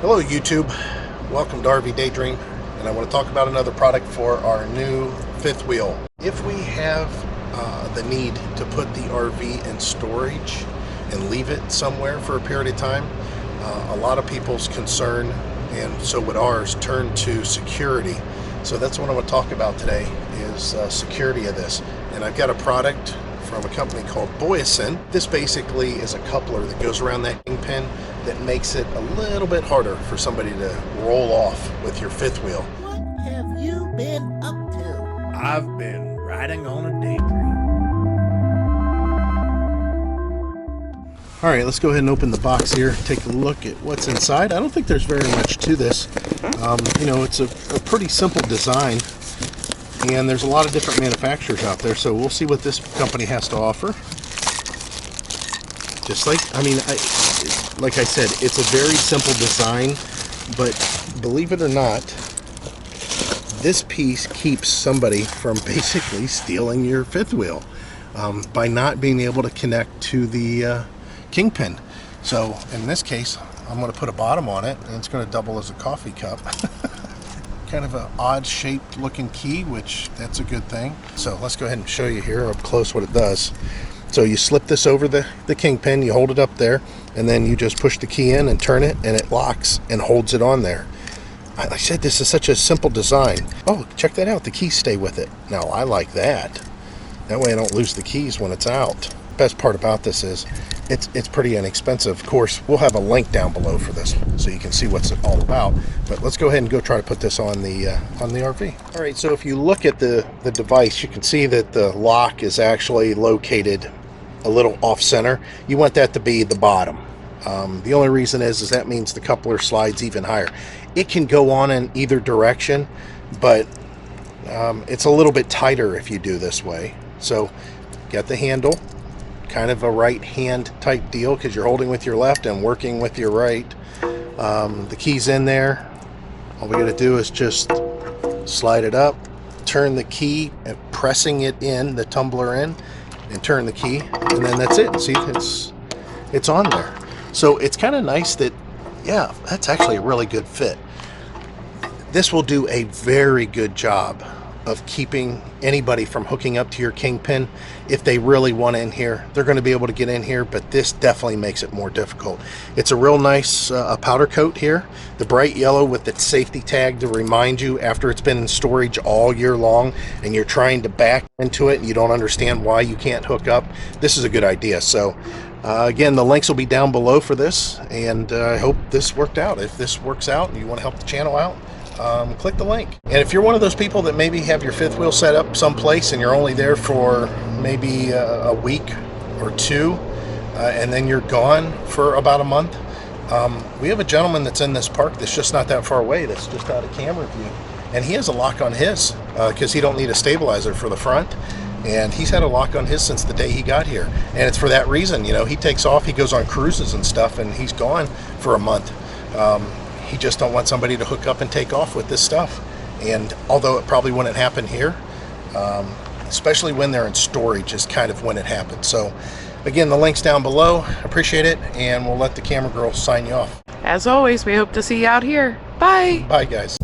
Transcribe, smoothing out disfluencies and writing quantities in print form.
Hello YouTube, welcome to RVdaydream, and I want to talk about another product for our new fifth wheel. If we have the need to put the RV in storage and leave it somewhere for a period of time, a lot of people's concern, and so would ours, turn to security. So that's what I want to talk about today, is security of this. And I've got a product from a company called Boyisen. This basically is a coupler that goes around that kingpin that makes it a little bit harder for somebody to roll off with your fifth wheel. What have you been up to? I've been riding on a daydream. All right, let's go ahead and open the box here, take a look at what's inside. I don't think there's very much to this. It's a pretty simple design, and there's a lot of different manufacturers out there, so we'll see what this company has to offer. Like I said, it's a very simple design, but believe it or not, this piece keeps somebody from basically stealing your fifth wheel by not being able to connect to the kingpin. So in this case, I'm going to put a bottom on it, and it's going to double as a coffee cup. Kind of an odd shaped looking key, which that's a good thing. So let's go ahead and show you here up close what it does. So you slip this over the kingpin, you hold it up there, and then you just push the key in and turn it, and it locks and holds it on there. Like I said, this is such a simple design. Oh, check that out, the keys stay with it. Now I like that. That way I don't lose the keys when it's out. Best part about this is it's pretty inexpensive. Of course, we'll have a link down below for this so you can see what's it all about. But let's go ahead and go try to put this on the RV. All right, so if you look at the device, you can see that the lock is actually located a little off center. You want that to be the bottom. The only reason is that means the coupler slides even higher. It can go on in either direction, but it's a little bit tighter if you do this way. So get the handle, kind of a right hand type deal, because you're holding with your left and working with your right. The key's in there. All we got to do is just slide it up, turn the key and pressing it in, the tumbler in, and turn the key, and then that's it. See, it's on there. So it's kind of nice that, yeah, that's actually a really good fit. This will do a very good job of keeping anybody from hooking up to your kingpin. If they really want in here, they're going to be able to get in here, but this definitely makes it more difficult. It's a real nice powder coat here, the bright yellow with the safety tag to remind you after it's been in storage all year long and you're trying to back into it and you don't understand why you can't hook up. This is a good idea. So again, the links will be down below for this, and I hope this worked out. If this works out and you want to help the channel out, click the link. And if you're one of those people that maybe have your fifth wheel set up someplace and you're only there for maybe a week or two, and then you're gone for about a month, we have a gentleman that's in this park that's just not that far away, that's just out of camera view, and he has a lock on his because he don't need a stabilizer for the front, and he's had a lock on his since the day he got here. And it's for that reason, he takes off, he goes on cruises and stuff, and he's gone for a month. He just don't want somebody to hook up and take off with this stuff. And although it probably wouldn't happen here, especially when they're in storage is kind of when it happens. So again, the link's down below. Appreciate it, and we'll let the camera girl sign you off. As always, we hope to see you out here. Bye. Bye, guys.